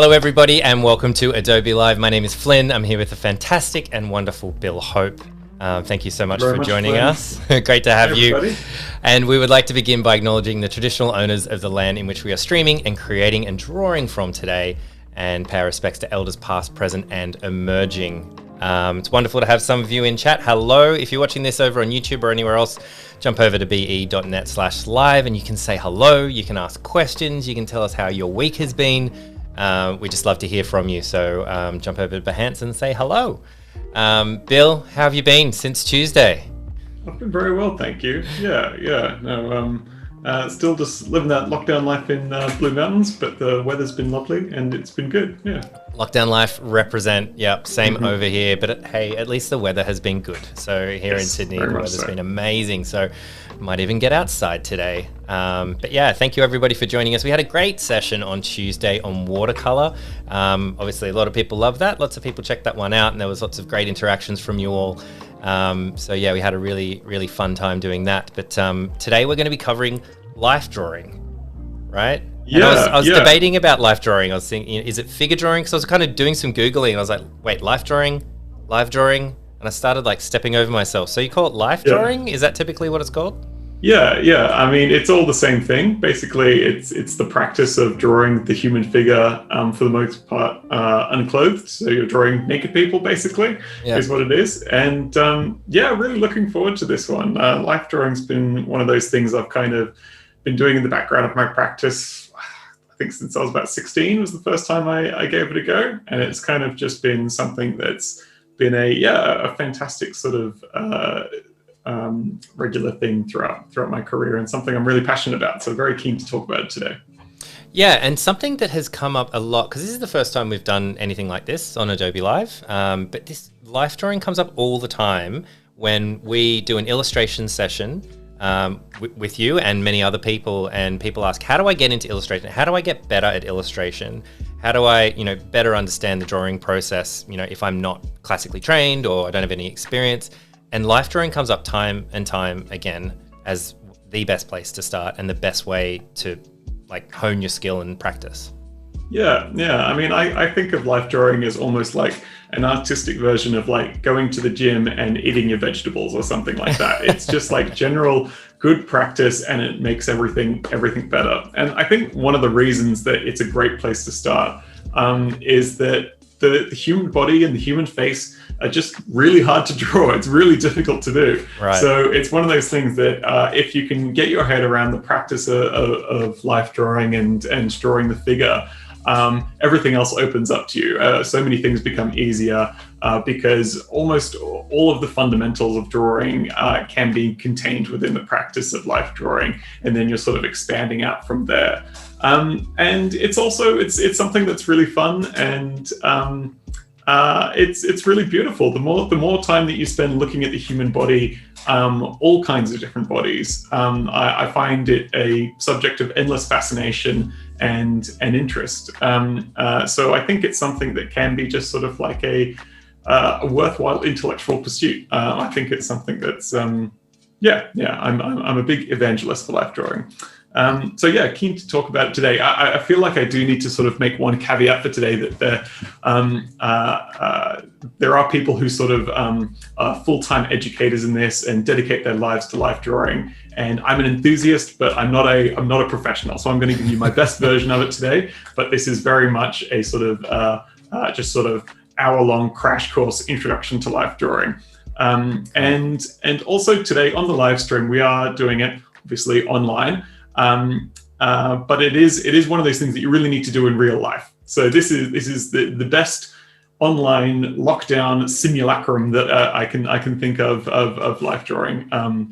Hello everybody and welcome to Adobe Live. My name is Flynn. I'm here with the fantastic and wonderful Bill Hope. Thank you so much for joining us. Great to have you. And we would like to begin by acknowledging the traditional owners of the land in which we are streaming and creating and drawing from today, and pay our respects to elders past, present and emerging. It's wonderful to have some of you in chat. Hello. If you're watching this over on YouTube or anywhere else, jump over to be.net/live and you can say hello. You can ask questions. You can tell us how your week has been. We just love to hear from you. So jump over to Behance and say hello. Bill, how have you been since Tuesday? I've been very well, thank you. Still just living that lockdown life in Blue Mountains, but the weather's been lovely and it's been good. Yeah. Lockdown life represent. Yep, same over here. But hey, at least the weather has been good. So here in Sydney, the weather's been amazing. So might even get outside today. But yeah, thank you everybody for joining us. We had a great session on Tuesday on watercolor. Obviously, a lot of people love that. Lots of people checked that one out, and there was lots of great interactions from you all. So yeah, we had a really, really fun time doing that. But today we're going to be covering life drawing, right? Yeah, I was debating about life drawing. I was thinking, is it figure drawing? Because I was kind of doing some Googling. And I was like, wait, life drawing? And I started like stepping over myself. So you call it life drawing? Is that typically what it's called? Yeah. I mean, it's all the same thing. Basically, it's the practice of drawing the human figure for the most part unclothed. So you're drawing naked people, basically, is what it is. And really looking forward to this one. Life drawing's been one of those things I've kind of been doing in the background of my practice. I think since I was about 16 was the first time I gave it a go. And it's kind of just been something that's been a fantastic sort of regular thing throughout my career, and something I'm really passionate about. So very keen to talk about it today. Yeah, and something that has come up a lot, because this is the first time we've done anything like this on Adobe Live, but this life drawing comes up all the time when we do an illustration session with you and many other people, and people ask, how do I get into illustration? How do I get better at illustration? How do I, better understand the drawing process, if I'm not classically trained or I don't have any experience? And life drawing comes up time and time again as the best place to start and the best way to hone your skill and practice. Yeah. I mean, I think of life drawing as almost like an artistic version of going to the gym and eating your vegetables or something like that. It's just general good practice, and it makes everything better. And I think one of the reasons that it's a great place to start is that the human body and the human face are just really hard to draw. It's really difficult to do. Right. So it's one of those things that if you can get your head around the practice of life drawing and drawing the figure, everything else opens up to you. So many things become easier because almost all of the fundamentals of drawing can be contained within the practice of life drawing, and then you're sort of expanding out from there. And it's also it's something that's really fun, and it's really beautiful. The more time that you spend looking at the human body, all kinds of different bodies, I find it a subject of endless fascination and interest. So I think it's something that can be just sort of like a worthwhile intellectual pursuit. I think it's something that's I'm a big evangelist for life drawing. Keen to talk about it today. I feel like I do need to sort of make one caveat for today, that there are people who sort of are full-time educators in this and dedicate their lives to life drawing. And I'm an enthusiast, but I'm not a professional. So I'm going to give you my best version of it today. But this is very much a sort of just sort of hour-long crash course introduction to life drawing. And also today on the live stream, we are doing it obviously online. But it is one of those things that you really need to do in real life. So this is the best online lockdown simulacrum that I can think of life drawing.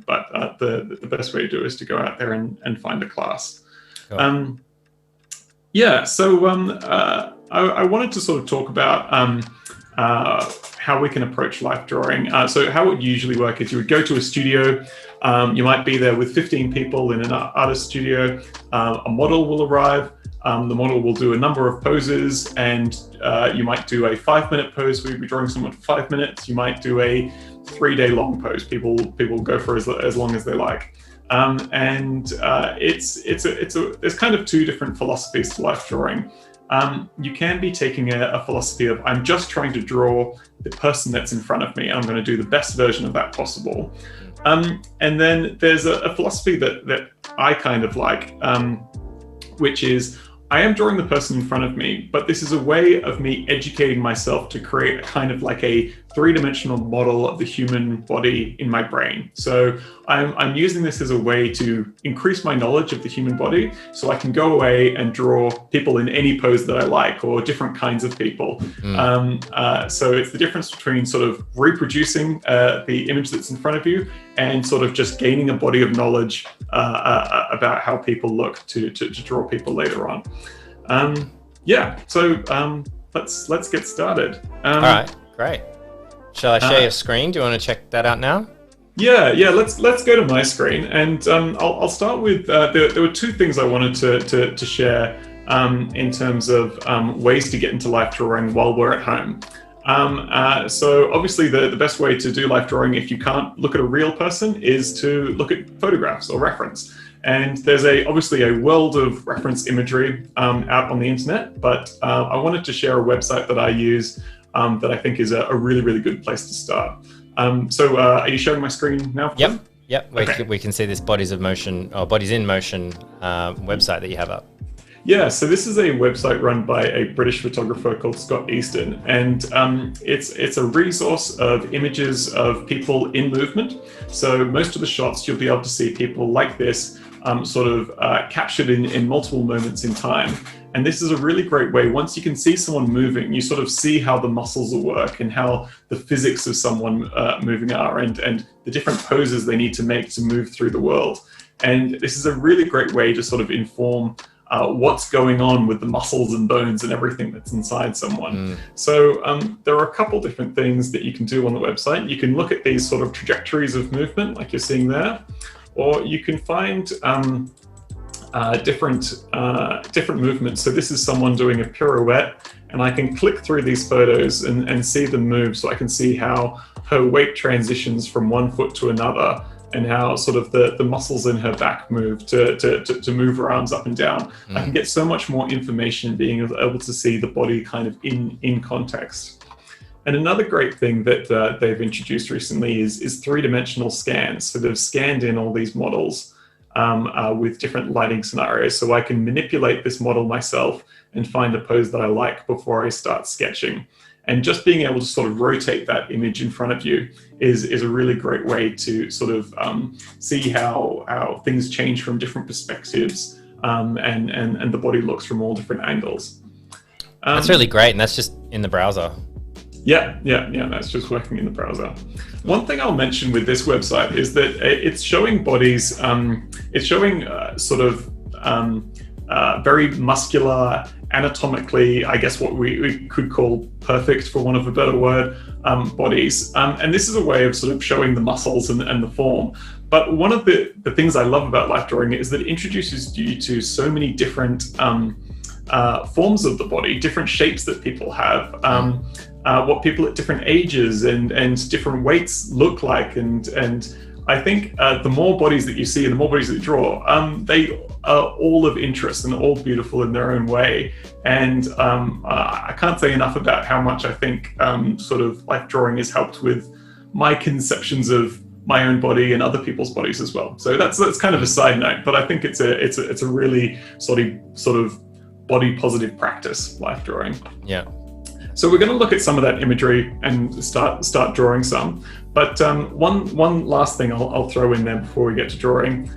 But the best way to do it is to go out there and find a class. Cool. I wanted to sort of talk about how we can approach life drawing. So how it would usually work is you would go to a studio. You might be there with 15 people in an artist studio. A model will arrive. The model will do a number of poses, and you might do a 5-minute pose where you'll be drawing someone for 5 minutes. You might do a 3-day long pose. People go for as long as they like. There's kind of two different philosophies to life drawing. you can be taking a philosophy of, I'm just trying to draw the person that's in front of me, and I'm going to do the best version of that possible. And then there's a philosophy that I kind of like, which is, I am drawing the person in front of me, but this is a way of me educating myself to create a kind of like a three-dimensional model of the human body in my brain. So I'm using this as a way to increase my knowledge of the human body, so I can go away and draw people in any pose that I like, or different kinds of people. So it's the difference between sort of reproducing the image that's in front of you and sort of just gaining a body of knowledge about how people look to draw people later on. So let's get started. All right, great. Shall I share your screen? Do you want to check that out now? Yeah. Let's go to my screen, and I'll start with there were two things I wanted to share in terms of ways to get into life drawing while we're at home. So obviously the best way to do life drawing, if you can't look at a real person, is to look at photographs or reference. And there's obviously a world of reference imagery out on the internet, but I wanted to share a website that I use that I think is a really, really good place to start. So are you showing my screen now? Yep. Okay. We can see this Bodies in Motion website that you have up. Yeah, so this is a website run by a British photographer called Scott Easton, and it's a resource of images of people in movement. So most of the shots, you'll be able to see people like this captured in multiple moments in time. And this is a really great way, once you can see someone moving, you sort of see how the muscles will work and how the physics of someone moving are, and the different poses they need to make to move through the world. And this is a really great way to sort of inform what's going on with the muscles and bones and everything that's inside someone. So there are a couple different things that you can do on the website. You can look at these sort of trajectories of movement like you're seeing there, or you can find different movements. So this is someone doing a pirouette, and I can click through these photos and see them move. So I can see how her weight transitions from one foot to another, and how sort of the muscles in her back move to move her arms up and down. I can get so much more information being able to see the body kind of in context. And another great thing that they've introduced recently is three-dimensional scans. So they've scanned in all these models with different lighting scenarios. So I can manipulate this model myself and find a pose that I like before I start sketching. And just being able to sort of rotate that image in front of you is a really great way to sort of see how things change from different perspectives, and the body looks from all different angles. That's really great, and that's just in the browser. Yeah, that's just working in the browser. One thing I'll mention with this website is that it's showing bodies, it's showing very muscular, anatomically, I guess what we could call perfect, for want of a better word, bodies. And this is a way of sort of showing the muscles and the form. But one of the things I love about life drawing is that it introduces you to so many different forms of the body, different shapes that people have, what people at different ages and different weights look like. And I think the more bodies that you see and the more bodies that you draw, they are all of interest and all beautiful in their own way. And I can't say enough about how much I think sort of life drawing has helped with my conceptions of my own body and other people's bodies as well. So that's kind of a side note, but I think it's a really sort of body positive practice, life drawing. Yeah. So we're going to look at some of that imagery and start drawing some. But one last thing I'll throw in there before we get to drawing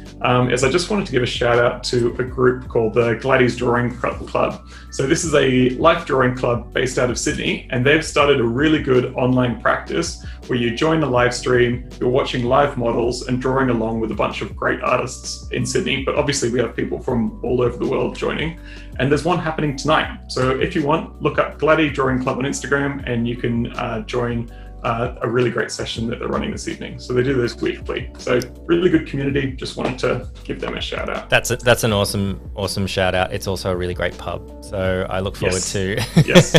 is I just wanted to give a shout out to a group called the Gladys Drawing Club. So this is a life drawing club based out of Sydney, and they've started a really good online practice where you join a live stream, you're watching live models and drawing along with a bunch of great artists in Sydney. But obviously we have people from all over the world joining, and there's one happening tonight. So if you want, look up Gladys Drawing Club on Instagram and you can join a really great session that they're running this evening. So they do this weekly. So really good community. Just wanted to give them a shout out. That's an awesome shout out. It's also a really great pub. So I look forward to yes,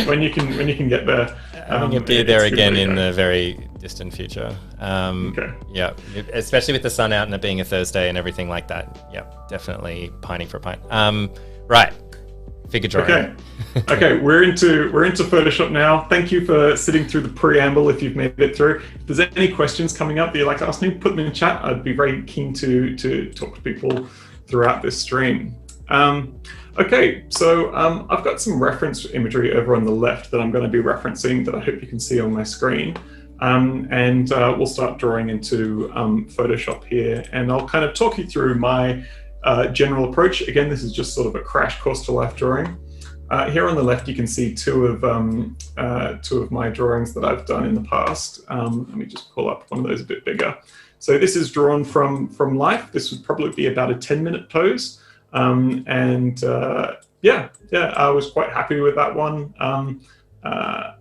when you can get there. Having a beer there again in the very distant future. Okay. Yeah, especially with the sun out and it being a Thursday and everything like that. Yeah, definitely pining for a pint. Right. figure drawing. Okay. Okay, we're into Photoshop now. Thank you for sitting through the preamble if you've made it through. If there's any questions coming up that you'd like to ask me, put them in the chat. I'd be very keen to talk to people throughout this stream. Okay, so I've got some reference imagery over on the left that I'm going to be referencing that I hope you can see on my screen. And we'll start drawing into Photoshop here, and I'll kind of talk you through my general approach. Again, this is just sort of a crash course to life drawing. Here on the left, you can see two of my drawings that I've done in the past. Let me just pull up one of those a bit bigger. So this is drawn from life. This would probably be about a 10-minute pose. Yeah, I was quite happy with that one. Let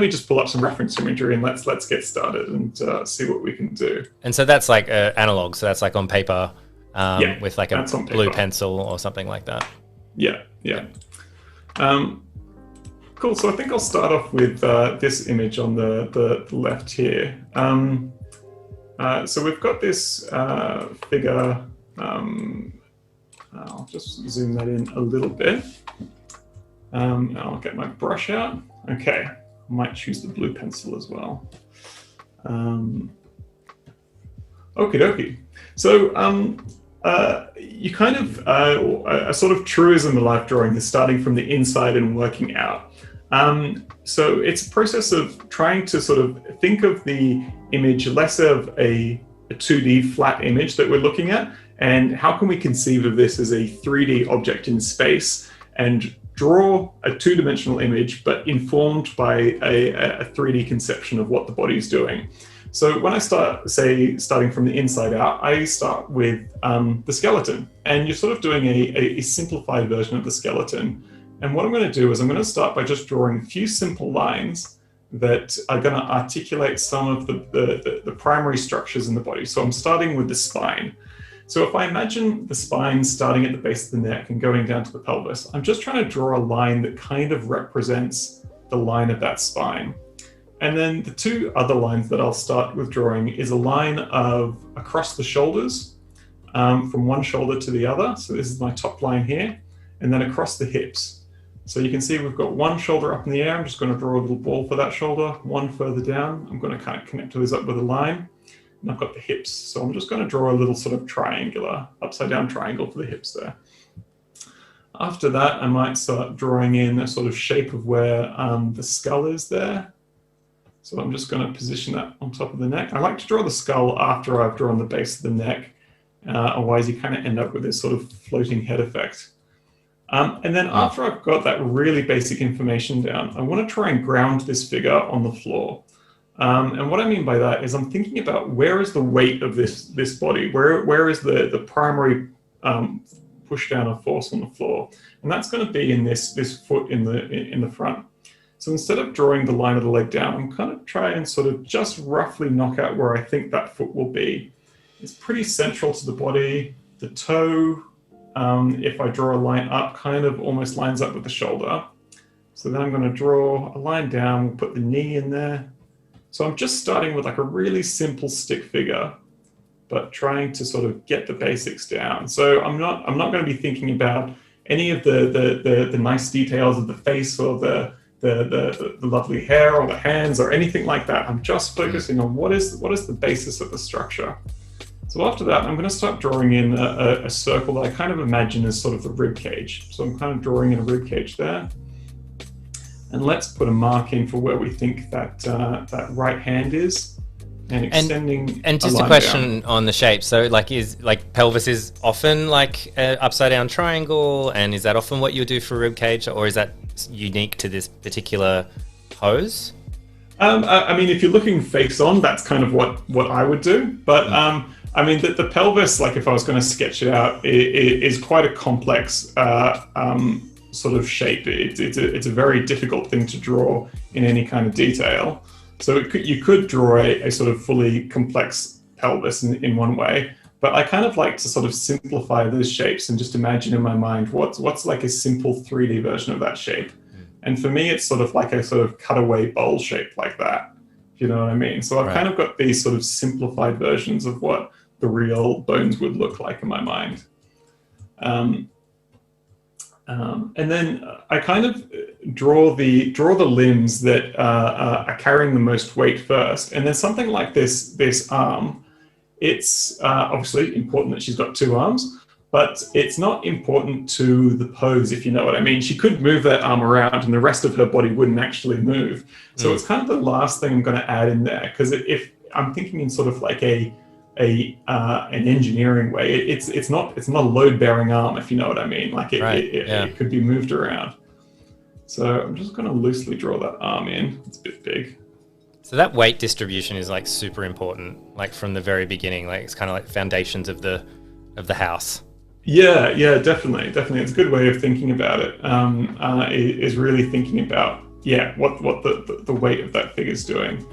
me just pull up some reference imagery and let's get started and see what we can do. And so that's like analog. So that's like on paper with like a blue pencil or something like that. Yeah. Cool. So I think I'll start off with this image on the left here. So we've got this figure. I'll just zoom that in a little bit. I'll get my brush out. Okay, I might choose the blue pencil as well. Okie dokie. So you kind of, a sort of truism of life drawing is starting from the inside and working out. So it's a process of trying to sort of think of the image less of a 2D flat image that we're looking at, and how can we conceive of this as a 3D object in space and draw a two-dimensional image, but informed by a 3D conception of what the body is doing. So when I starting from the inside out, I start with the skeleton, and you're sort of doing a simplified version of the skeleton. And what I'm going to do is I'm going to start by just drawing a few simple lines that are going to articulate some of the primary structures in the body. So I'm starting with the spine. So if I imagine the spine starting at the base of the neck and going down to the pelvis, I'm just trying to draw a line that kind of represents the line of that spine. And then the two other lines that I'll start with drawing is a line of across the shoulders, from one shoulder to the other. So this is my top line here, and then across the hips. So you can see we've got one shoulder up in the air. I'm just going to draw a little ball for that shoulder. One further down, I'm going to kind of connect those up with a line. And I've got the hips. So I'm just going to draw a little sort of triangular, upside down triangle for the hips there. After that, I might start drawing in a sort of shape of where the skull is there. So I'm just going to position that on top of the neck. I like to draw the skull after I've drawn the base of the neck. Otherwise, you kind of end up with this sort of floating head effect. And then after I've got that really basic information down, I want to try and ground this figure on the floor. And what I mean by that is I'm thinking about where is the weight of this body? Where is the primary push down of force on the floor? And that's going to be in this foot in the front. So instead of drawing the line of the leg down, I'm kind of trying and sort of just roughly knock out where I think that foot will be. It's pretty central to the body. The toe, if I draw a line up, kind of almost lines up with the shoulder. So then I'm going to draw a line down, we'll put the knee in there. So I'm just starting with like a really simple stick figure, but trying to sort of get the basics down. So I'm not going to be thinking about any of the nice details of the face or the lovely hair or the hands or anything like that. I'm just focusing on what is the basis of the structure. So after that, I'm going to start drawing in a circle that I kind of imagine as sort of the rib cage. So I'm kind of drawing in a rib cage there. And let's put a mark in for where we think that right hand is, and extending. And just a question on the shape. So, like pelvis is often like an upside down triangle, and is that often what you do for rib cage, or is that unique to this particular pose? I mean, if you're looking face on, that's kind of what I would do. But I mean, the pelvis, like if I was going to sketch it out, is quite a complex sort of shape. It's a very difficult thing to draw in any kind of detail. So you could draw a sort of fully complex pelvis in one way, but I kind of like to sort of simplify those shapes and just imagine in my mind what's like a simple 3D version of that shape. And for me, it's sort of like a sort of cutaway bowl shape like that. You know what I mean? So I've kind of got these sort of simplified versions of what the real bones would look like in my mind. And then I kind of draw the limbs that are carrying the most weight first. And then something like this arm, it's obviously important that she's got two arms, but it's not important to the pose, if you know what I mean. She could move that arm around and the rest of her body wouldn't actually move. So it's kind of the last thing I'm going to add in there, because if I'm thinking in sort of like an engineering way, it's not a load-bearing arm, if you know what I mean. Like it could be moved around. So I'm just going to loosely draw that arm in. It's a bit big. So that weight distribution is like super important, like from the very beginning. Like it's kind of like foundations of the house. Yeah, definitely. It's a good way of thinking about it. Is really thinking about what the weight of that figure's doing.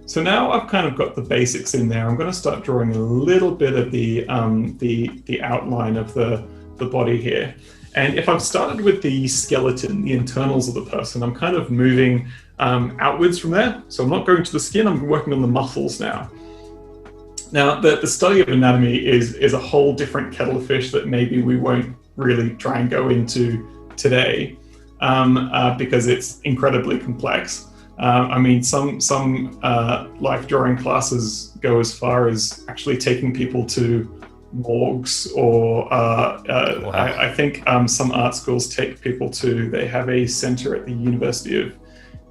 So now I've kind of got the basics in there. I'm going to start drawing a little bit of the outline of the body here. And if I've started with the skeleton, the internals of the person, I'm kind of moving outwards from there. So I'm not going to the skin, I'm working on the muscles now. Now, the study of anatomy is a whole different kettle of fish that maybe we won't really try and go into today because it's incredibly complex. I mean, some life drawing classes go as far as actually taking people to morgues, or wow. I think some art schools take people to, they have a centre at the University of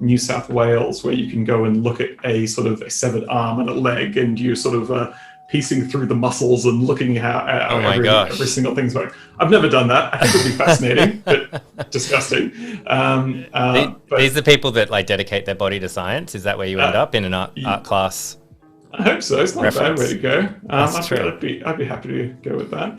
New South Wales where you can go and look at a sort of a severed arm and a leg, and you're sort of piecing through the muscles and looking how every single thing's working. I've never done that. I think it would be fascinating, but disgusting. These are people that like dedicate their body to science. Is that where you end up in an art class? I hope so. It's not reference? a bad way to go. I'd be happy to go with that.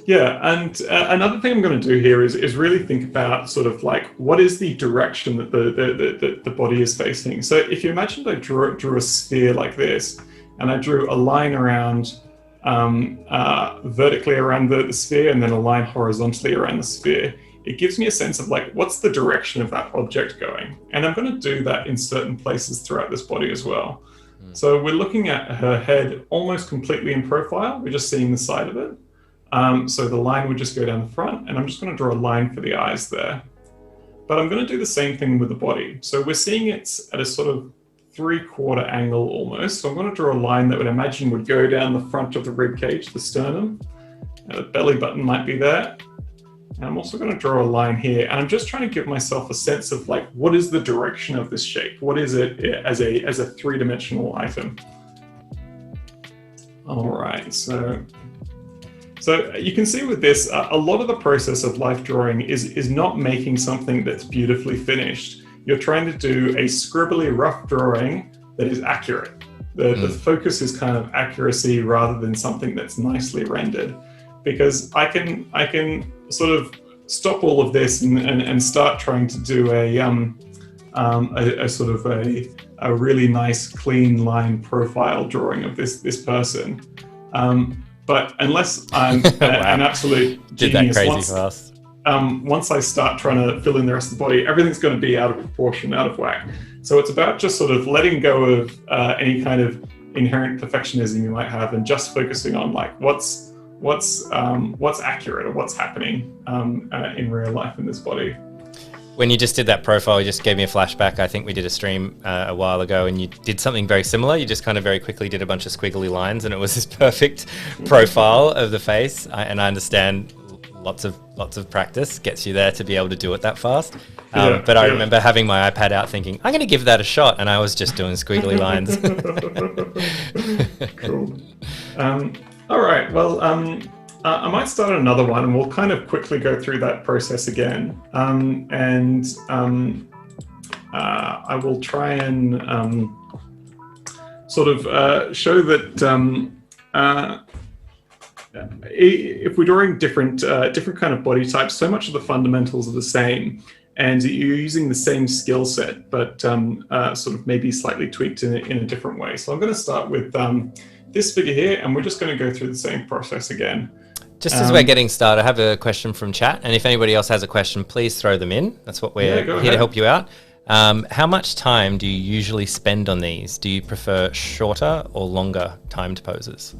And another thing I'm going to do here is really think about sort of like, what is the direction that the body is facing. So if you imagined I drew a sphere like this, and I drew a line around vertically around the sphere, and then a line horizontally around the sphere, it gives me a sense of like, what's the direction of that object going? And I'm going to do that in certain places throughout this body as well. So we're looking at her head almost completely in profile. We're just seeing the side of it. So the line would just go down the front, and I'm just going to draw a line for the eyes there. But I'm going to do the same thing with the body. So we're seeing it at a sort of 3/4 angle almost. So I'm going to draw a line that would imagine would go down the front of the rib cage, the sternum. The belly button might be there. And I'm also going to draw a line here. And I'm just trying to give myself a sense of like, what is the direction of this shape? What is it as a three-dimensional item? All right, so you can see with this, a lot of the process of life drawing is not making something that's beautifully finished. You're trying to do a scribbly, rough drawing that is accurate. The focus is kind of accuracy rather than something that's nicely rendered. Because I can sort of stop all of this and start trying to do a sort of a really nice, clean line profile drawing of this person. But unless I'm an absolute genius, once I start trying to fill in the rest of the body, everything's going to be out of proportion, out of whack. So it's about just sort of letting go of any kind of inherent perfectionism you might have, and just focusing on like what's accurate, or what's happening in real life in this body. When you just did that profile, you just gave me a flashback. I think we did a stream a while ago, and you did something very similar. You just kind of very quickly did a bunch of squiggly lines, and it was this perfect profile of the face. And I understand lots of practice gets you there to be able to do it that fast. But I remember having my iPad out thinking, I'm going to give that a shot, and I was just doing squiggly lines. Cool. All right, well, I might start another one, and we'll kind of quickly go through that process again. I will try and sort of show that if we're drawing different kind of body types, so much of the fundamentals are the same, and you're using the same skill set, but sort of maybe slightly tweaked in a different way. So I'm going to start with this figure here, and we're just going to go through the same process again. Just as we're getting started, I have a question from chat, and if anybody else has a question, please throw them in. That's what we're here to help you out. How much time do you usually spend on these? Do you prefer shorter or longer timed poses?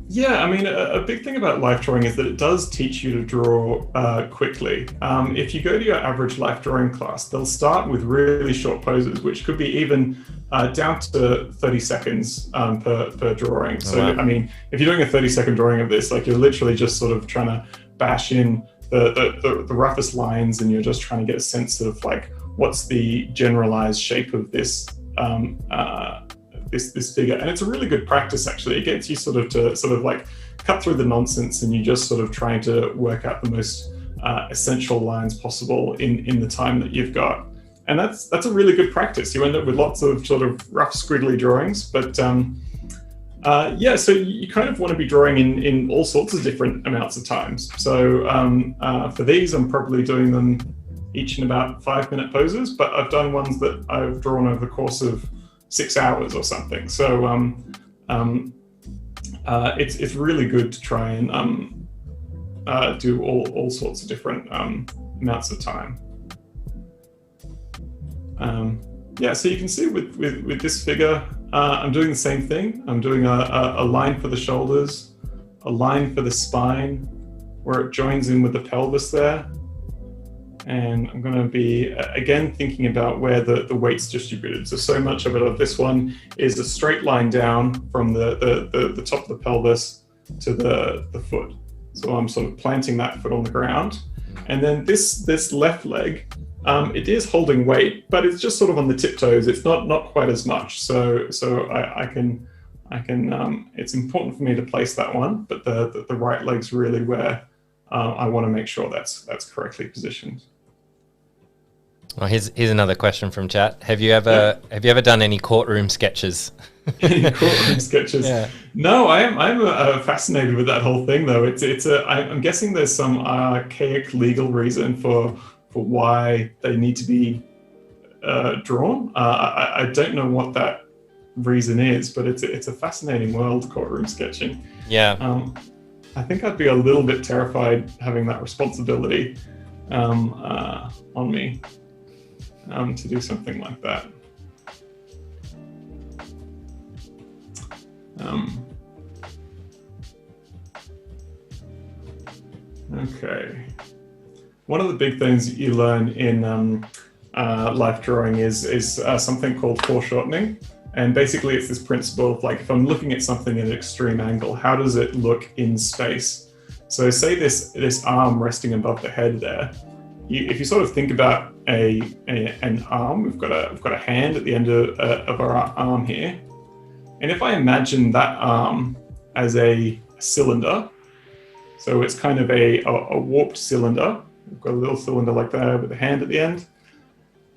Yeah, I mean, a big thing about life drawing is that it does teach you to draw quickly. If you go to your average life drawing class, they'll start with really short poses, which could be even down to 30 seconds per drawing. So, wow. I mean, if you're doing a 30-second drawing of this, like you're literally just sort of trying to bash in the roughest lines, and you're just trying to get a sense of like what's the generalized shape of this this figure. And it's a really good practice, actually. It gets you sort of to sort of like cut through the nonsense, and you're just sort of trying to work out the most essential lines possible in the time that you've got. And that's a really good practice. You end up with lots of sort of rough, squiggly drawings, but yeah, so you kind of want to be drawing in all sorts of different amounts of times. So for these, I'm probably doing them each in about 5-minute poses, but I've done ones that I've drawn over the course of 6 hours or something. So it's really good to try and do all sorts of different amounts of time. Yeah, so you can see with this figure, I'm doing the same thing. I'm doing a line for the shoulders, a line for the spine, where it joins in with the pelvis there. And I'm going to be, again, thinking about where the weight's distributed. So much of it of this one is a straight line down from the top of the pelvis to the foot. So I'm sort of planting that foot on the ground. And then this left leg, it is holding weight, but it's just sort of on the tiptoes. It's not quite as much. So I can it's important for me to place that one, but the right leg's really where I want to make sure that's correctly positioned. Well, here's another question from chat. Have you ever done any courtroom sketches? Any courtroom sketches? Yeah. No, I'm fascinated with that whole thing, though. I'm guessing there's some archaic legal reason for why they need to be drawn. I don't know what that reason is, but it's a fascinating world, courtroom sketching. Yeah. I think I'd be a little bit terrified having that responsibility on me to do something like that. Okay. One of the big things you learn in life drawing is something called foreshortening. And basically it's this principle of like, if I'm looking at something at an extreme angle, how does it look in space? So say this arm resting above the head there. If you sort of think about an arm, we've got a hand at the end of our arm here. And if I imagine that arm as a cylinder, so it's kind of a warped cylinder. We've got a little cylinder like that with a hand at the end.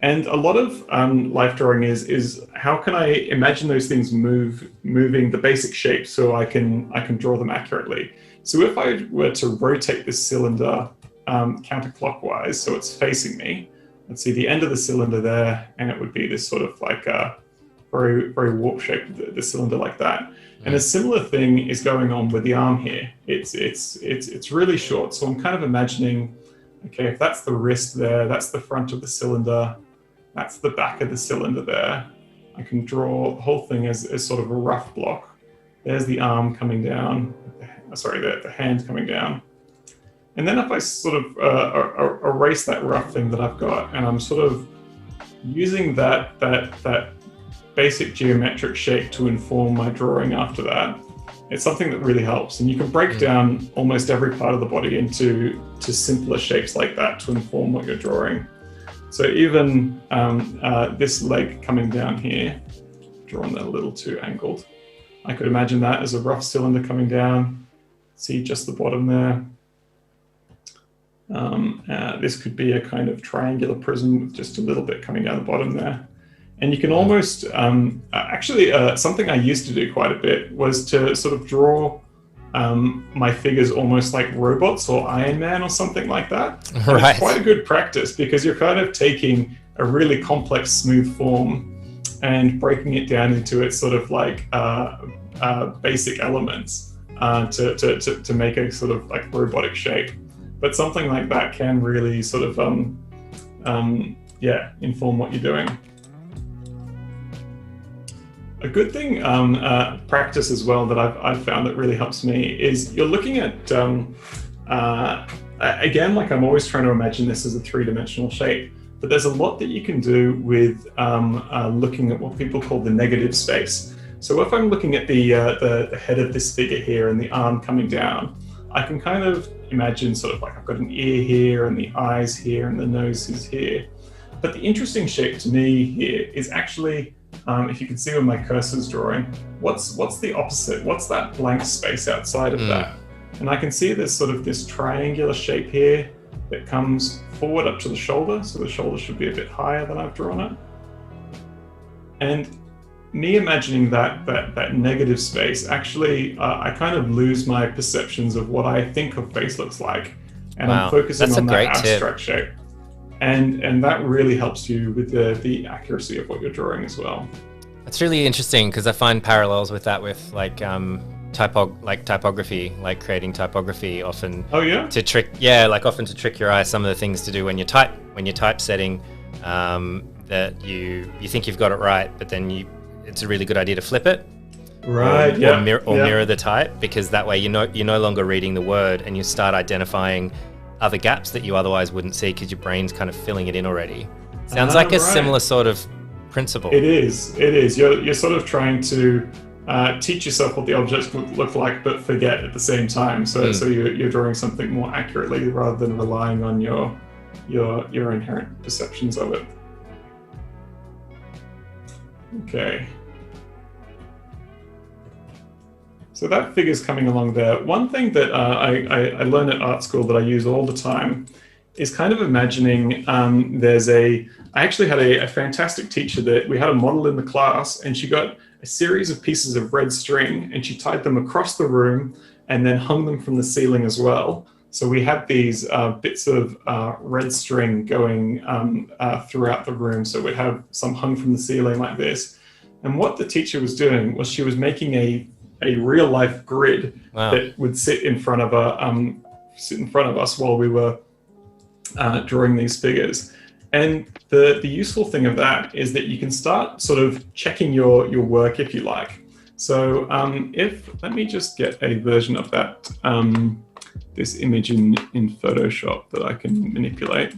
And a lot of life drawing is how can I imagine those things moving the basic shape so I can draw them accurately. So if I were to rotate this cylinder counterclockwise, so it's facing me, let's see the end of the cylinder there, and it would be this sort of like a very, very warp shape, the cylinder like that. And a similar thing is going on with the arm here. It's really short. So I'm kind of imagining, okay, if that's the wrist there, that's the front of the cylinder, that's the back of the cylinder there. I can draw the whole thing as sort of a rough block. There's the arm coming down, sorry, the hand coming down. And then if I sort of erase that rough thing that I've got, and I'm sort of using that basic geometric shape to inform my drawing after that, it's something that really helps. And you can break down almost every part of the body into simpler shapes like that to inform what you're drawing. So even this leg coming down here, drawn that a little too angled, I could imagine that as a rough cylinder coming down. See just the bottom there. This could be a kind of triangular prism with just a little bit coming down the bottom there. And you can almost, actually something I used to do quite a bit was to sort of draw my figures almost like robots or Iron Man or something like that. Right. It's quite a good practice because you're kind of taking a really complex, smooth form and breaking it down into its sort of like basic elements to make a sort of like robotic shape. But something like that can really sort of, inform what you're doing. A good thing, practice as well, that I've found that really helps me is you're looking at, again, like I'm always trying to imagine this as a three-dimensional shape, but there's a lot that you can do with looking at what people call the negative space. So if I'm looking at the head of this figure here and the arm coming down, I can kind of imagine sort of like I've got an ear here and the eyes here and the nose is here. But the interesting shape to me here is actually, if you can see where my cursor's drawing, what's the opposite? What's that blank space outside of that? And I can see there's sort of this triangular shape here that comes forward up to the shoulder. So the shoulder should be a bit higher than I've drawn it. And me imagining that negative space, actually, I kind of lose my perceptions of what I think a face looks like. And I'm focusing on that abstract shape. And that really helps you with the accuracy of what you're drawing as well. That's really interesting, because I find parallels with that with like typography, like creating typography often. Oh yeah. To trick your eye. Some of the things to do when you're typesetting, that you think you've got it right, but then it's a really good idea to flip it. Right. Or mirror the type, because that way you're no longer reading the word and you start identifying other gaps that you otherwise wouldn't see because your brain's kind of filling it in already. Sounds like a similar sort of principle. It is. You're sort of trying to teach yourself what the objects look like, but forget at the same time. So you're drawing something more accurately rather than relying on your inherent perceptions of it. Okay. So that figure's coming along there. One thing that I learned at art school that I use all the time is kind of imagining I actually had a fantastic teacher that we had a model in the class, and she got a series of pieces of red string and she tied them across the room and then hung them from the ceiling as well. So we had these bits of red string going throughout the room. So we'd have some hung from the ceiling like this. And what the teacher was doing was she was making a real life grid that would sit in front of us while we were drawing these figures. And the useful thing of that is that you can start sort of checking your work if you like. So let me just get a version of that, this image in Photoshop that I can manipulate.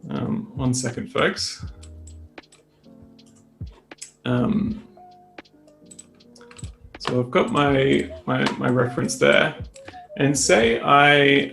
1 second, folks. So I've got my reference there, and say I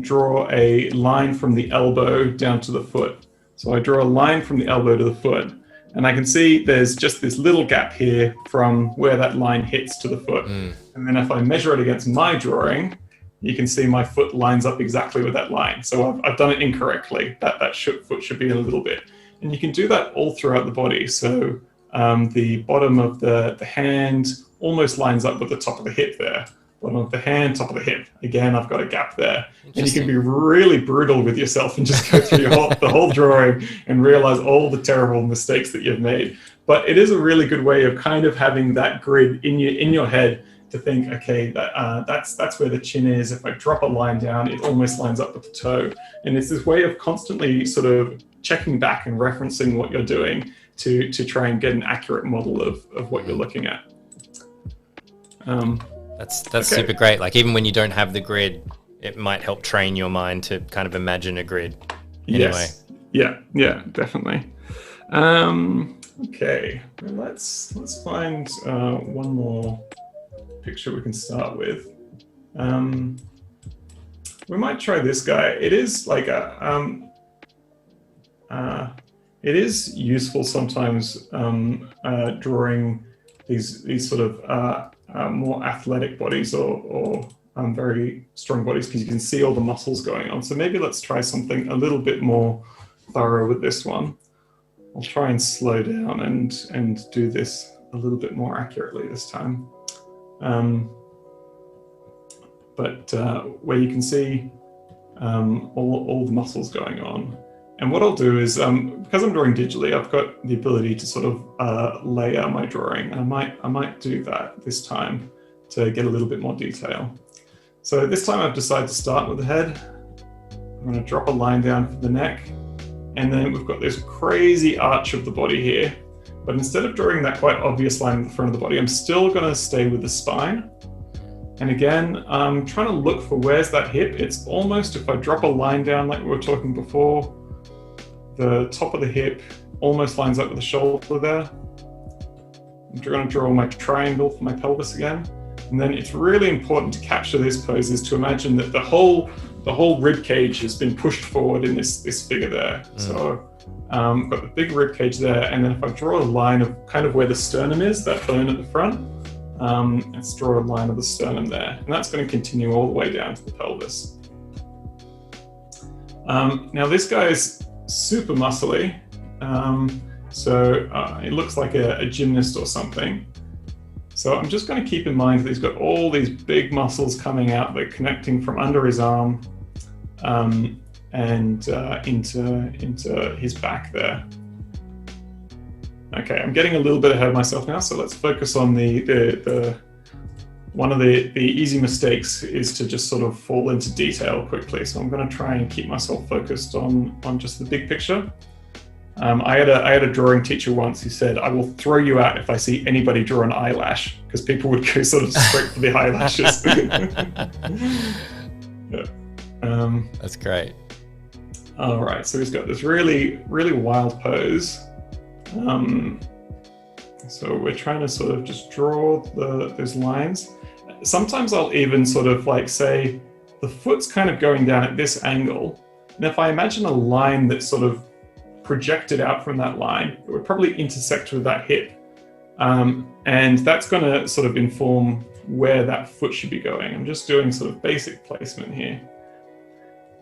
draw a line from the elbow down to the foot. So I draw a line from the elbow to the foot, and I can see there's just this little gap here from where that line hits to the foot. And then if I measure it against my drawing, you can see my foot lines up exactly with that line. So I've done it incorrectly. That foot should be in a little bit. And you can do that all throughout the body. So the bottom of the hand almost lines up with the top of the hip there. Bottom of the hand, top of the hip. Again, I've got a gap there. And you can be really brutal with yourself and just go through the whole drawing and realize all the terrible mistakes that you've made. But it is a really good way of kind of having that grid in your head to think, okay, that's where the chin is. If I drop a line down, it almost lines up with the toe. And it's this way of constantly sort of checking back and referencing what you're doing to try and get an accurate model of what you're looking at. That's super great. Like even when you don't have the grid, it might help train your mind to kind of imagine a grid. Anyway. Yes. Yeah, definitely. Okay, let's find one more picture we can start with. We might try this guy. It is like it is useful sometimes drawing these sort of more athletic bodies or very strong bodies, because you can see all the muscles going on. So maybe let's try something a little bit more thorough with this one. I'll try and slow down and do this a little bit more accurately this time. But where you can see all the muscles going on. And what I'll do is, because I'm drawing digitally, I've got the ability to sort of layer my drawing. And I might do that this time to get a little bit more detail. So this time I've decided to start with the head. I'm going to drop a line down for the neck. And then we've got this crazy arch of the body here. But instead of drawing that quite obvious line in the front of the body, I'm still going to stay with the spine. And again, I'm trying to look for where's that hip. It's almost, if I drop a line down like we were talking before, the top of the hip almost lines up with the shoulder there. I'm going to draw my triangle for my pelvis again. And then it's really important to capture this pose is to imagine that the whole rib cage has been pushed forward in this figure there. So got the big rib cage there, and then if I draw a line of kind of where the sternum is, that bone at the front, let's draw a line of the sternum there, and that's going to continue all the way down to the pelvis. Now this guy is super muscly, so it looks like a gymnast or something. So I'm just going to keep in mind that he's got all these big muscles coming out, they're connecting from under his arm and into his back there. Okay, I'm getting a little bit ahead of myself now, so let's focus on the one of the easy mistakes is to just sort of fall into detail quickly. So I'm going to try and keep myself focused on just the big picture. I had a drawing teacher once who said, "I will throw you out if I see anybody draw an eyelash," because people would go sort of straight for the eyelashes. Yeah. That's great. All right, so he's got this really, really wild pose. So we're trying to sort of just draw those lines. Sometimes I'll even sort of like say the foot's kind of going down at this angle, and if I imagine a line that's sort of projected out from that line, it would probably intersect with that hip, and that's going to sort of inform where that foot should be going. I'm just doing sort of basic placement here.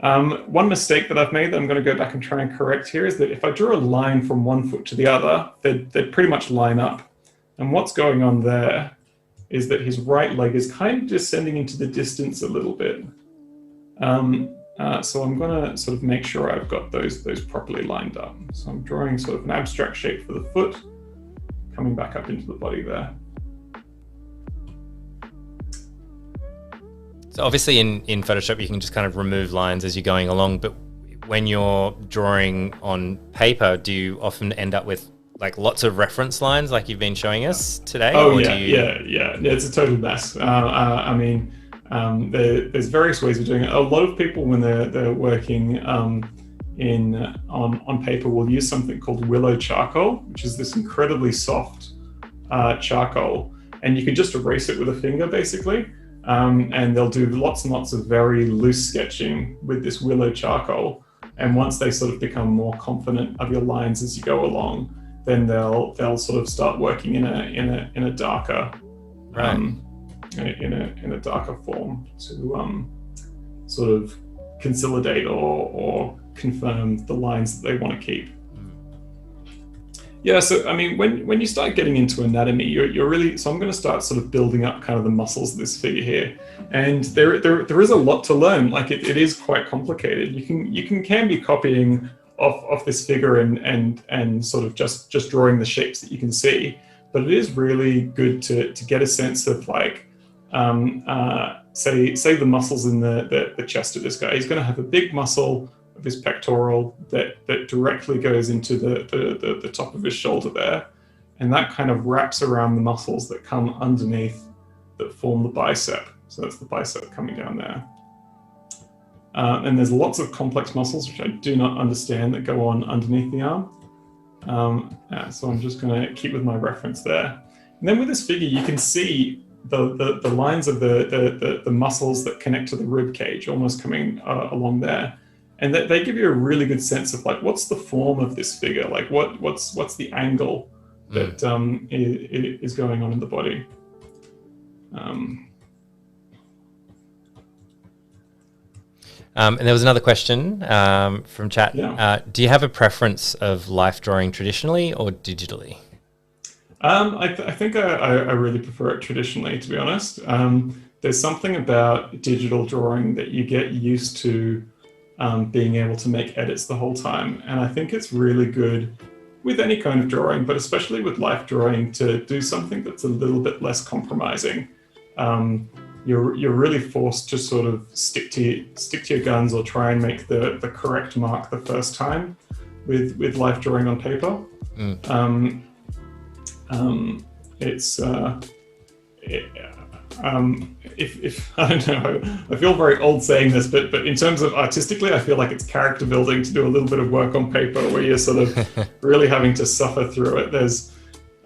One mistake that I've made that I'm going to go back and try and correct here is that if I draw a line from one foot to the other, they'd pretty much line up. And what's going on there is that his right leg is kind of descending into the distance a little bit. So I'm going to sort of make sure I've got those properly lined up. So I'm drawing sort of an abstract shape for the foot, coming back up into the body there. So obviously in Photoshop, you can just kind of remove lines as you're going along, but when you're drawing on paper, do you often end up with like lots of reference lines like you've been showing us today? Oh, yeah. It's a total mess. I mean, there's various ways of doing it. A lot of people, when they're working on paper, will use something called willow charcoal, which is this incredibly soft charcoal, and you can just erase it with a finger, basically. And they'll do lots and lots of very loose sketching with this willow charcoal. And once they sort of become more confident of your lines as you go along, then they'll sort of start working in a darker, right. in a darker form to sort of consolidate or confirm the lines that they want to keep. Yeah, so I mean, when you start getting into anatomy, you're really, so I'm going to start sort of building up kind of the muscles of this figure here, and there is a lot to learn. Like it is quite complicated. You can be copying off this figure and sort of just drawing the shapes that you can see, but it is really good to get a sense of like say the muscles in the chest of this guy. He's going to have a big muscle of his pectoral that directly goes into the top of his shoulder there, and that kind of wraps around the muscles that come underneath that form the bicep. So that's the bicep coming down there. And there's lots of complex muscles which I do not understand that go on underneath the arm. So I'm just going to keep with my reference there. And then with this figure, you can see the lines of the muscles that connect to the rib cage almost coming along there. And they give you a really good sense of like, what's the form of this figure? Like what's the angle that is going on in the body? And there was another question from chat. Yeah. Do you have a preference of life drawing traditionally or digitally? I think I really prefer it traditionally, to be honest. There's something about digital drawing that you get used to being able to make edits the whole time. And I think it's really good with any kind of drawing, but especially with life drawing, to do something that's a little bit less compromising. You're really forced to sort of stick to your guns or try and make the correct mark the first time with life drawing on paper. It's if I don't know, I feel very old saying this, but in terms of artistically, I feel like it's character building to do a little bit of work on paper where you're sort of really having to suffer through it. There's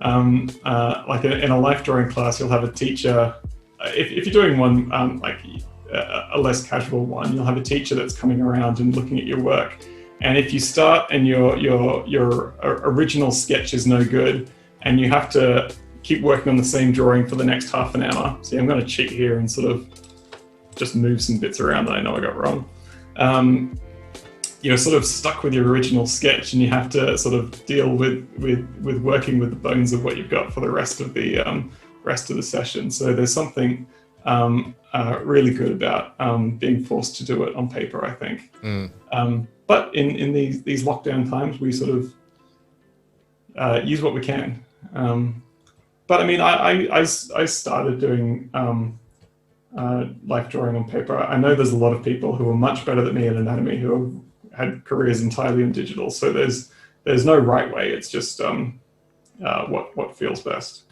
like in a life drawing class, you'll have a teacher. If you're doing one like a less casual one, you'll have a teacher that's coming around and looking at your work. And if you start and your original sketch is no good, and you have to keep working on the same drawing for the next half an hour. See, I'm going to cheat here and sort of just move some bits around that I know I got wrong. You're sort of stuck with your original sketch, and you have to sort of deal with working with the bones of what you've got for the rest of the session. So there's something really good about being forced to do it on paper, I think. But in these lockdown times, we sort of use what we can. But I mean, I started doing life drawing on paper. I know there's a lot of people who are much better than me in anatomy who have had careers entirely in digital. So there's no right way. It's just what feels best.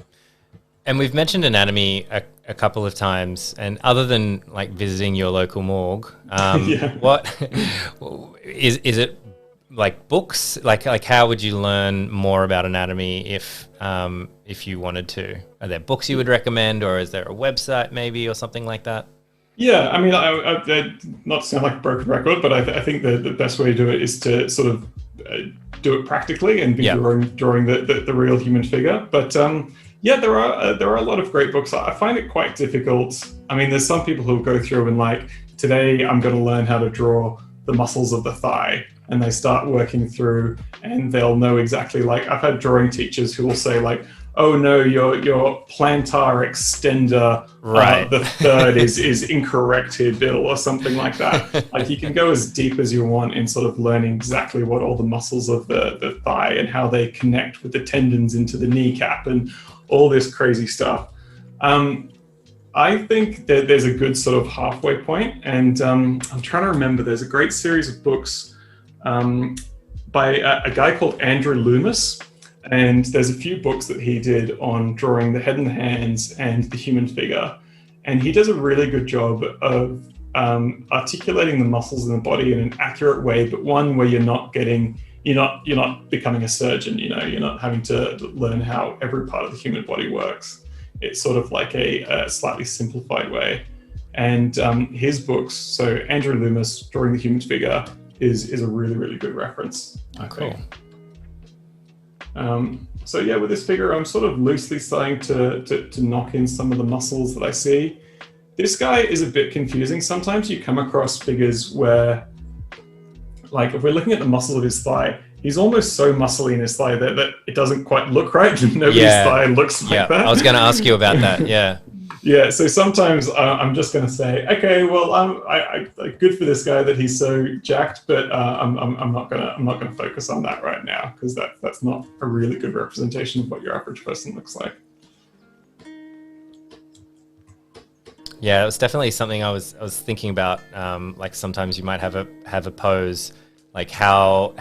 And we've mentioned anatomy a couple of times, and other than like visiting your local morgue, what is it? Like books, like how would you learn more about anatomy if you wanted to? Are there books you would recommend, or is there a website maybe or something like that? Yeah, I mean, I not to sound like a broken record, but I think the best way to do it is to sort of do it practically and be drawing the real human figure. But yeah, there are a lot of great books. I find it quite difficult. I mean, there's some people who go through and like, today I'm going to learn how to draw the muscles of the thigh. And they start working through, and they'll know exactly, like, I've had drawing teachers who will say like, oh no, your plantar extender, the third is incorrect here, Bill, or something like that. Like, you can go as deep as you want in sort of learning exactly what all the muscles of the thigh and how they connect with the tendons into the kneecap and all this crazy stuff. I think that there's a good sort of halfway point, and I'm trying to remember, there's a great series of books by a guy called Andrew Loomis, and there's a few books that he did on drawing the head and the hands and the human figure, and he does a really good job of articulating the muscles in the body in an accurate way, but one where you're not becoming a surgeon. You're not having to learn how every part of the human body works. It's sort of like a slightly simplified way. And his books, so Andrew Loomis, Drawing the Human Figure, is a really, really good reference, I think. So yeah, with this figure, I'm sort of loosely starting to knock in some of the muscles that I see. This guy is a bit confusing. Sometimes you come across figures where, like, if we're looking at the muscle of his thigh, he's almost so muscly in his thigh that it doesn't quite look right. Nobody's thigh looks like that. I was going to ask you about that. Yeah. Yeah, so sometimes I'm just going to say, okay, well, I good for this guy that he's so jacked, but I'm not gonna focus on that right now, because that's not a really good representation of what your average person looks like. Yeah, it was definitely something I was thinking about. Like, sometimes you might have a pose, like how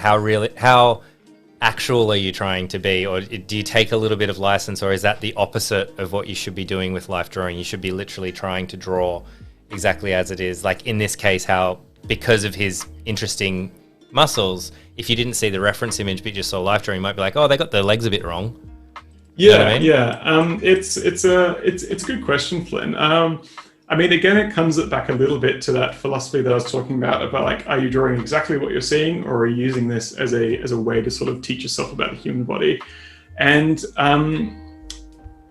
actual are you trying to be, or do you take a little bit of license, or is that the opposite of what you should be doing with life drawing? You should be literally trying to draw exactly as it is. Like in this case, how, because of his interesting muscles, if you didn't see the reference image but you just saw life drawing, you might be like, oh, they got their legs a bit wrong. Yeah, you know what I mean? Yeah. It's a good question, Flynn. I mean, again, it comes back a little bit to that philosophy that I was talking about like, are you drawing exactly what you're seeing, or are you using this as a way to sort of teach yourself about the human body? And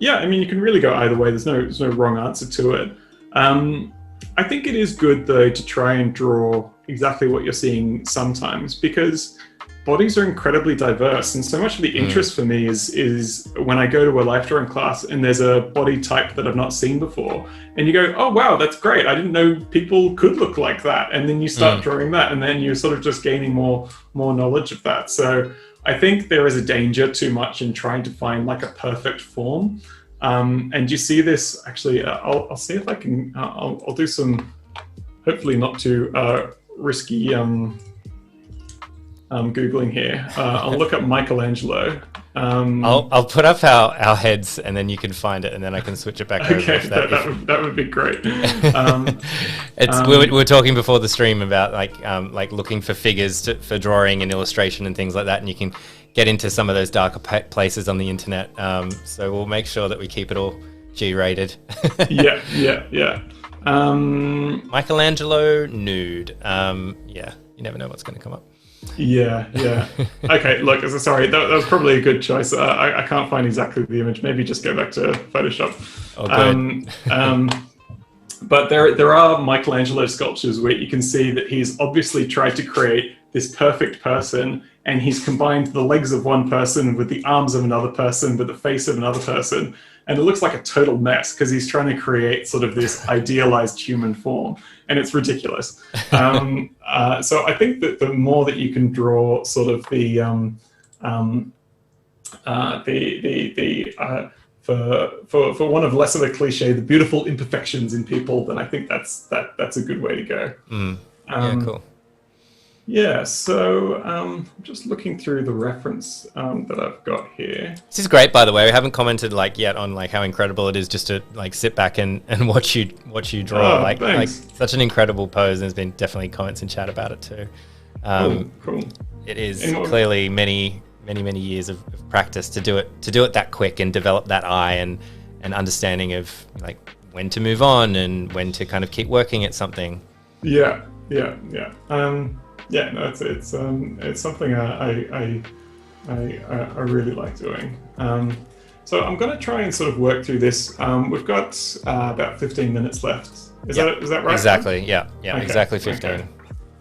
yeah, I mean, you can really go either way. There's no wrong answer to it. I think it is good, though, to try and draw exactly what you're seeing sometimes, because bodies are incredibly diverse, and so much of the interest for me is when I go to a life drawing class and there's a body type that I've not seen before, and you go, oh wow, that's great, I didn't know people could look like that, and then you start drawing that, and then you're sort of just gaining more knowledge of that. So I think there is a danger too much in trying to find like a perfect form, and you see this actually. I'll see if I can. I'll do some, hopefully not too risky Googling here. I'll look up Michelangelo. I'll put up our heads, and then you can find it, and then I can switch it back over. Okay, that would be great. We were talking before the stream about like looking for figures for drawing and illustration and things like that, and you can get into some of those darker places on the internet. So we'll make sure that we keep it all G-rated. Yeah. Michelangelo nude. Yeah, you never know what's going to come up. Yeah. Okay, look, sorry, that was probably a good choice. I can't find exactly the image. Maybe just go back to Photoshop. Oh, good. But there are Michelangelo sculptures where you can see that he's obviously tried to create this perfect person, and he's combined the legs of one person with the arms of another person with the face of another person, and it looks like a total mess because he's trying to create sort of this idealized human form, and it's ridiculous. So I think that the more that you can draw sort of for one of less of a cliche, the beautiful imperfections in people, then I think that's a good way to go. Yeah, cool. Yeah, so just looking through the reference that I've got here. This is great, by the way. We haven't commented yet on how incredible it is just to sit back and watch you draw. Like such an incredible pose. And there's been definitely comments in chat about it too. Cool. It is clearly many years of practice to do it that quick and develop that eye and understanding of when to move on and when to kind of keep working at something. Yeah. Yeah, no, it's something I really like doing. So I'm going to try and sort of work through this. We've got about 15 minutes left. Is that right? Exactly. Yeah. Okay. Exactly 15. Okay.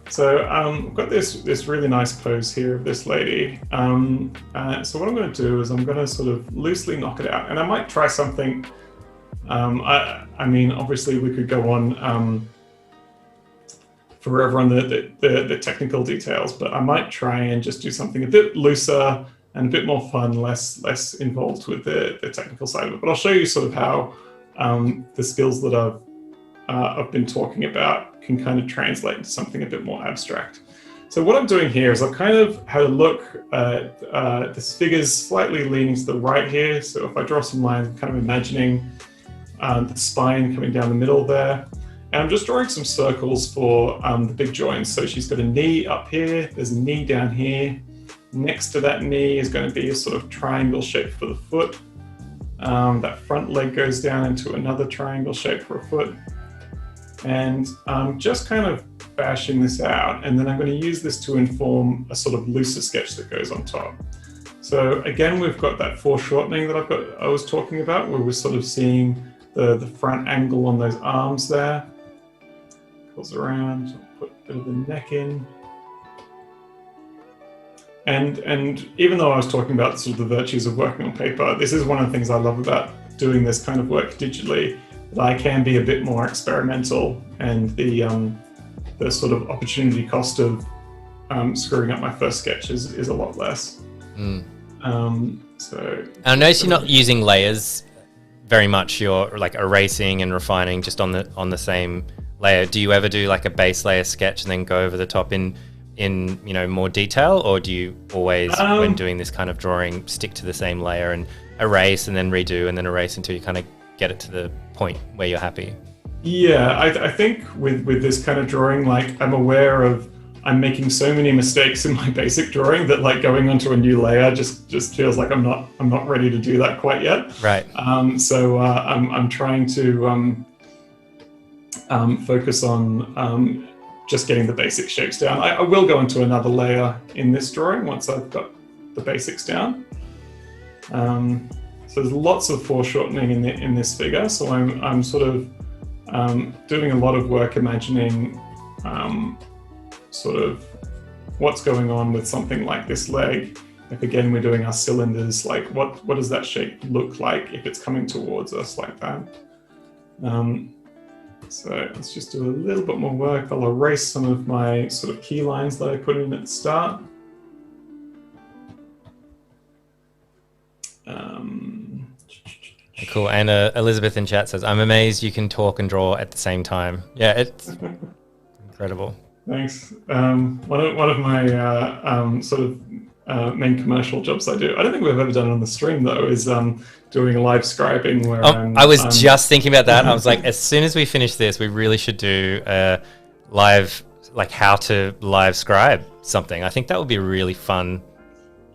So I've got this really nice pose here of this lady. So what I'm going to do is I'm going to sort of loosely knock it out, and I might try something. I mean, obviously we could go on forever on the technical details, but I might try and just do something a bit looser and a bit more fun, less involved with the technical side of it. But I'll show you sort of how the skills that I've been talking about can kind of translate into something a bit more abstract. So what I'm doing here is I've kind of had a look at this figure's slightly leaning to the right here. So if I draw some lines, I'm kind of imagining the spine coming down the middle there. And I'm just drawing some circles for the big joints. So she's got a knee up here, there's a knee down here. Next to that knee is going to be a sort of triangle shape for the foot. That front leg goes down into another triangle shape for a foot. And I'm just kind of bashing this out. And then I'm going to use this to inform a sort of looser sketch that goes on top. So again, we've got that foreshortening that I was talking about, where we're sort of seeing the front angle on those arms there. Pulls around, put a bit of the neck in. And even though I was talking about sort of the virtues of working on paper, this is one of the things I love about doing this kind of work digitally, that I can be a bit more experimental, and the sort of opportunity cost of screwing up my first sketch is a lot less. So I notice you're not using layers very much. You're erasing and refining just on the same layer. Do you ever do a base layer sketch and then go over the top in more detail, or do you always, when doing this kind of drawing, stick to the same layer and erase and then redo and then erase until you kind of get it to the point where you're happy? Yeah, I think with this kind of drawing, I'm aware of I'm making so many mistakes in my basic drawing that going onto a new layer just feels like I'm not ready to do that quite yet. Right. So I'm trying to focus on just getting the basic shapes down. I will go into another layer in this drawing once I've got the basics down. So there's lots of foreshortening in this figure. So I'm sort of doing a lot of work imagining sort of what's going on with something like this leg. If again we're doing our cylinders, what does that shape look like if it's coming towards us like that? So let's just do a little bit more work. I'll erase some of my sort of key lines that I put in at the start. Cool. And Elizabeth in chat says, I'm amazed you can talk and draw at the same time. Yeah, it's incredible. Thanks. One of my sort of main commercial jobs I do. I don't think we've ever done it on the stream though, is doing live scribing where I was just thinking about that. I was like, as soon as we finish this, we really should do a live, like how to live scribe something. I think that would be a really fun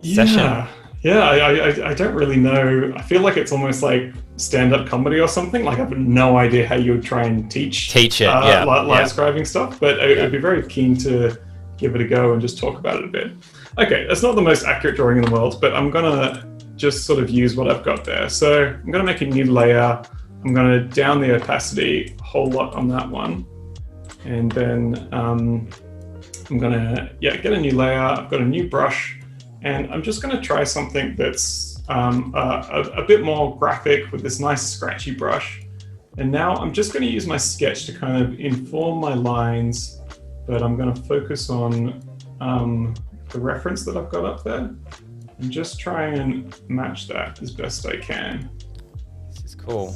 session. Yeah, I don't really know. I feel like it's almost like stand-up comedy or something. Like I have no idea how you would try and teach it, live scribing stuff, but I'd be very keen to give it a go and just talk about it a bit. Okay, that's not the most accurate drawing in the world, but I'm gonna just sort of use what I've got there. So I'm gonna make a new layer. I'm gonna down the opacity a whole lot on that one. And then I'm gonna, get a new layer. I've got a new brush, and I'm just gonna try something that's a bit more graphic with this nice scratchy brush. And now I'm just gonna use my sketch to kind of inform my lines, but I'm gonna focus on the reference that I've got up there and just try and match that as best I can. This is cool.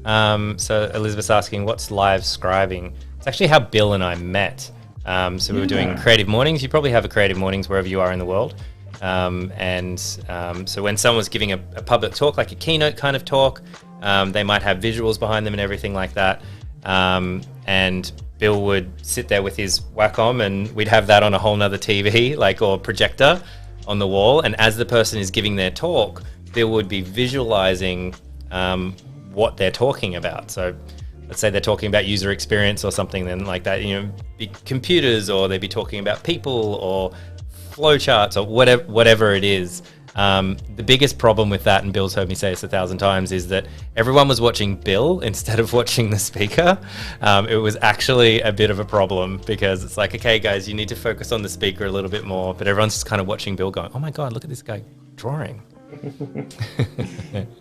So Elizabeth's asking, what's live scribing? It's actually how Bill and I met. So we were doing creative mornings. You probably have a creative mornings wherever you are in the world. So when someone was giving a public talk, like a keynote kind of talk, they might have visuals behind them and everything like that. And Bill would sit there with his Wacom, and we'd have that on a whole nother TV, or projector on the wall. And as the person is giving their talk, Bill would be visualizing what they're talking about. So let's say they're talking about user experience or something, then like that, be computers, or they'd be talking about people or flowcharts or whatever it is. The biggest problem with that, and Bill's heard me say this 1,000 times, is that everyone was watching Bill instead of watching the speaker. It was actually a bit of a problem, because it's like, okay, guys, you need to focus on the speaker a little bit more, but everyone's just kind of watching Bill going, oh my God, look at this guy drawing.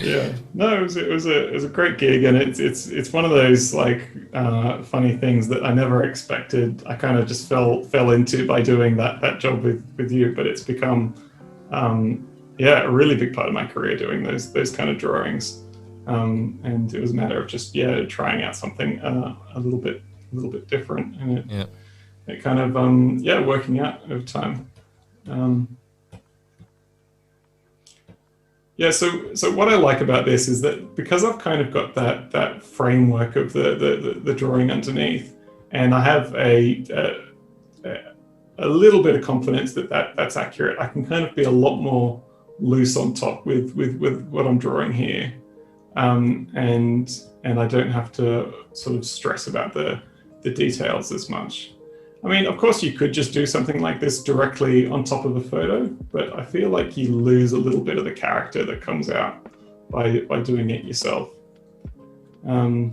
Yeah, no, it was a great gig, and it's one of those funny things that I never expected. I kind of just fell into by doing that job with you, but it's become a really big part of my career, doing those kind of drawings, and it was a matter of just trying out something a little bit different, and it kind of working out over time. So what I like about this is that because I've kind of got that framework of the drawing underneath, and I have a little bit of confidence that's accurate, I can kind of be a lot more loose on top with what I'm drawing here, and I don't have to sort of stress about the details as much. I mean, of course, you could just do something like this directly on top of a photo, but I feel like you lose a little bit of the character that comes out by doing it yourself. All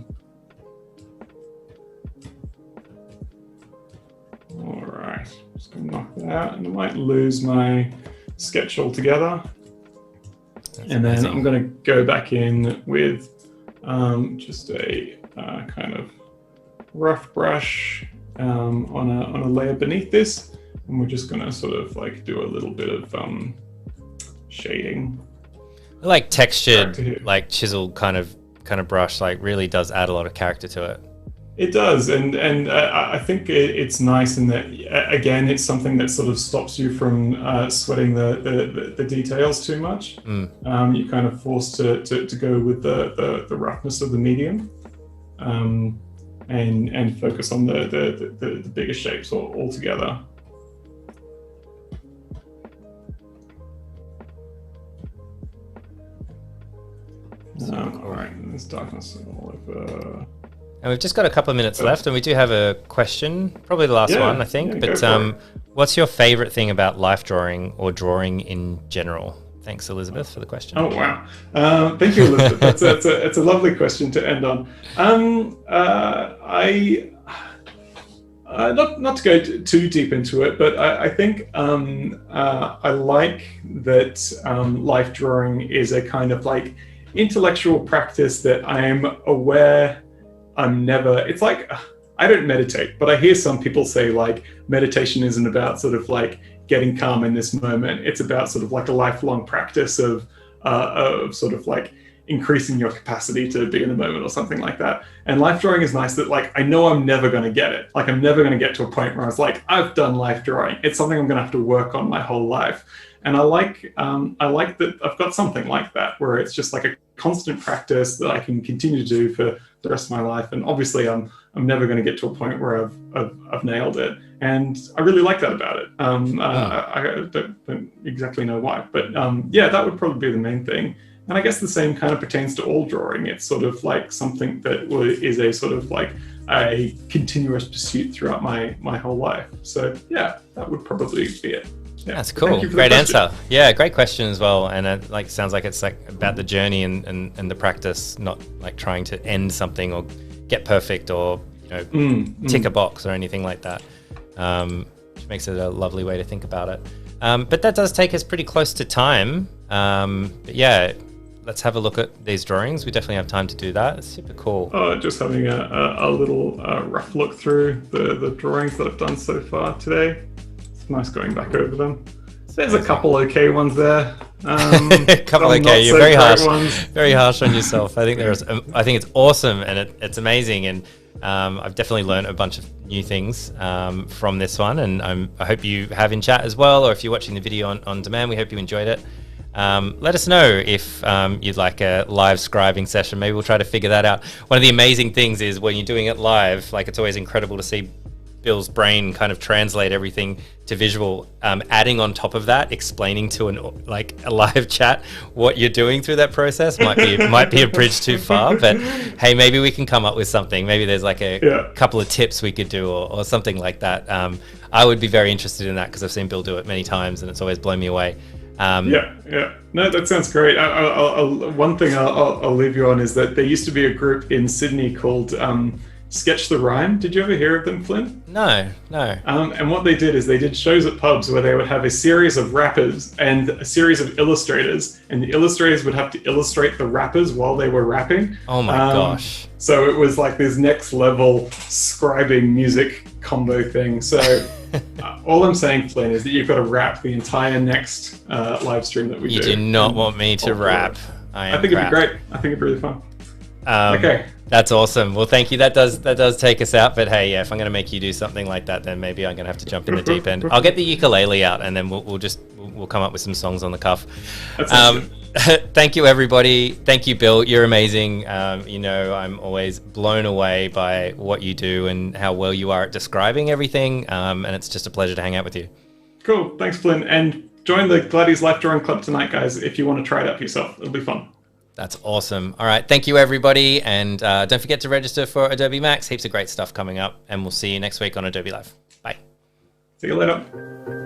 right, just gonna knock that out, and I might lose my sketch altogether. That's and amazing. Then I'm gonna go back in with just a kind of rough brush on a layer beneath this, and we're just gonna sort of do a little bit of shading. Like textured, like chisel kind of brush, really does add a lot of character to it. It does, and I think it's nice in that, again, it's something that sort of stops you from sweating the details too much. You're kind of forced to go with the roughness of the medium. And focus on the bigger shapes altogether. All right, there's darkness all over. And we've just got a couple of minutes left, and we do have a question, probably the last one, I think. But what's your favorite thing about life drawing or drawing in general? Thanks, Elizabeth, for the question. Oh, wow. Thank you, Elizabeth. It's a lovely question to end on. Not to go too deep into it, but I think I like that life drawing is a kind of intellectual practice that I'm aware it's like, I don't meditate, but I hear some people say meditation isn't about sort of getting calm in this moment. It's about sort of a lifelong practice of sort of increasing your capacity to be in the moment or something like that. And life drawing is nice that I know I'm never going to get it. I'm never going to get to a point where I was I've done life drawing. It's something I'm going to have to work on my whole life. And I like that I've got something like that where it's just like a constant practice that I can continue to do for the rest of my life. And obviously, I'm never going to get to a point where I've nailed it. And I really like that about it. I don't exactly know why, but yeah, that would probably be the main thing. And I guess the same kind of pertains to all drawing. It's sort of like something that is a sort of like a continuous pursuit throughout my whole life. So yeah, that would probably be it. Yeah. That's cool. Great answer. Yeah, great question as well. And it like sounds like it's like about the journey and the practice, not like trying to end something or get perfect or tick a box or anything like that. Which makes it a lovely way to think about it. But that does take us pretty close to time. But yeah, let's have a look at these drawings. We definitely have time to do that. It's super cool. Just having a little rough look through the drawings that I've done so far today. It's nice going back over them. There's a couple okay ones there. A couple okay. You're very harsh. Very harsh on yourself. I think it's awesome and it's amazing. And I've definitely learned a bunch of new things from this one. And I hope you have in chat as well, or if you're watching the video on demand, we hope you enjoyed it. Let us know if you'd like a live scribing session. Maybe we'll try to figure that out. One of the amazing things is when you're doing it live, like it's always incredible to see Bill's brain kind of translate everything to visual, adding on top of that, explaining to a live chat what you're doing through that process might be a bridge too far, but hey, maybe we can come up with something. Maybe there's like a couple of tips we could do or something like that. I would be very interested in that because I've seen Bill do it many times and it's always blown me away. No, that sounds great. One thing I'll leave you on is that there used to be a group in Sydney called Sketch the Rhyme. Did you ever hear of them, Flynn? No. And what they did is they did shows at pubs where they would have a series of rappers and a series of illustrators, and the illustrators would have to illustrate the rappers while they were rapping. Oh my gosh. So it was like this next level scribing music combo thing. So all I'm saying, Flynn, is that you've got to rap the entire next live stream that we do. You do not want me to rap. I think it'd be great. I think it'd be really fun. Okay. That's awesome. Well, thank you. That does take us out. But hey, yeah, if I'm going to make you do something like that, then maybe I'm going to have to jump in the deep end. I'll get the ukulele out, and then we'll come up with some songs on the cuff. Thank you, everybody. Thank you, Bill. You're amazing. I'm always blown away by what you do and how well you are at describing everything. And it's just a pleasure to hang out with you. Cool. Thanks, Flynn. And join the Gladys Life Drawing Club tonight, guys, if you want to try it out for yourself. It'll be fun. That's awesome. All right. Thank you, everybody. And don't forget to register for Adobe Max. Heaps of great stuff coming up. And we'll see you next week on Adobe Live. Bye. See you later.